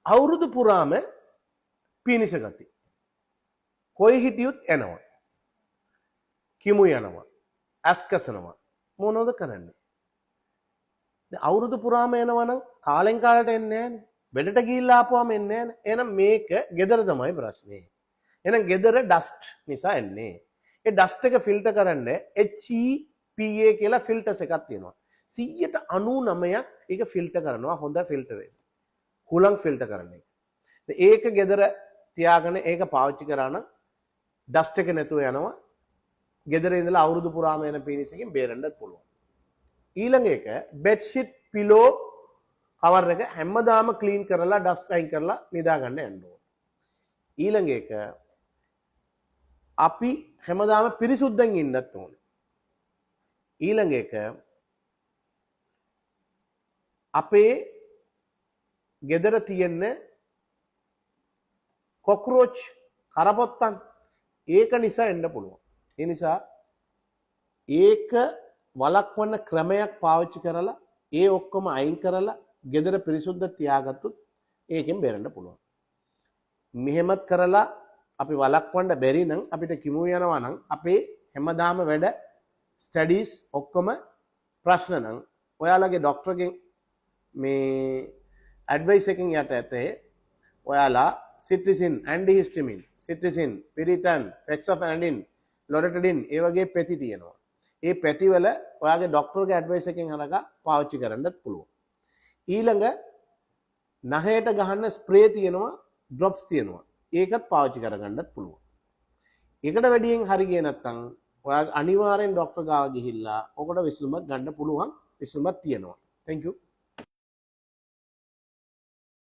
අවුරුදු පුරාම පිනිස ගති. කොයි හිටියුත් එනවා. කිමු යනවා. ඇස්කසනවා. මොනවද කරන්නේ? අවුරුදු පුරාම එනවා නම් කාලෙන් කාලට එන්නේ නැහනේ. බෙඩට ගිහිල්ලා ආපුවාම එන්නේ නැහනේ. එහෙනම් මේක ගෙදර තමයි ප්‍රශ්නේ. එහෙනම් ගෙදර ඩස්ට් නිසා එන්නේ. ඒ ඩස්ට් එක ෆිල්ටර් කරන්න HEPA කියලා ෆිල්ටර්ස් එකක් තියෙනවා. 99%ක් ඒක ෆිල්ටර් කරනවා හොඳ ෆිල්ටරේෂන්. හුලං ෆිල්ටර් කරන එක. ඒක ගෙදර තියාගෙන ඒක පාවිච්චි කරා නම් ඩස්ට් එක නැතුව යනවා. ගෙදර ඉඳලා අවුරුදු පුරාම එන පීනිස් එකෙන් බේරෙන්නත් පුළුවන්. ඊළඟ එක බෙඩ්ෂීට් පිලෝ කවර් එක හැමදාම ක්ලීන් කරලා ඩස්ට් අයින් කරලා නිදා ගන්න යන්න ඕන. ඊළඟ එක අපි හැමදාම පිරිසුද්දෙන් ඉන්නත් ඕනේ. ඊළඟ එක අපේ ගෙදර තියෙන කොක්රෝච් කරපොත්තන් ඒක නිසා එන්න පුළුවන්. ඒ නිසා ඒක වළක්වන ක්‍රමයක් පාවිච්චි කරලා ඒ ඔක්කොම අයින් කරලා ගෙදර පිරිසුද්ද තියාගත්තොත් ඒකෙන් බේරෙන්න පුළුවන්. මෙහෙමත් කරලා අපි වළක්වන්න බැරි නම් අපිට කිමු යනවා නම් අපේ හැමදාම වැඩ ස්ටඩීස් ඔක්කොම ප්‍රශ්න නම් ඔයාලගේ ડોක්ටර්ගෙන් මේ ඇඩ්වයිස් එකකින් යට ඇතේ ඔයාලා සිට්‍රිසින් ඇන්ටිහිස්ටමින් සිට්‍රිසින් පිරිටන් ෆෙක්සොෆැනඩින් ලොරටඩින් ඒ වගේ පැති තියෙනවා. ඒ පැතිවල ඔයාගේ ડોක්ටර්ගේ ඇඩ්වයිස් එකෙන් අරගා පාවිච්චි කරන්නත් පුළුවන්. ඊළඟ නහයට ගහන්න ස්ප්‍රේ තියෙනවා ඩ්‍රොප්ස් තියෙනවා. ඒකත් පාවිච්චි කරගන්නත් පුළුවන්. ඒකට වැඩියෙන් හරි ගියේ නැත්නම් ඔයා අනිවාර්යෙන් ડોක්ටර් ගාව ගිහිල්ලා ඔකට විසඳුමක් ගන්න පුළුවන්. විසඳුමක් තියෙනවා. Thank you.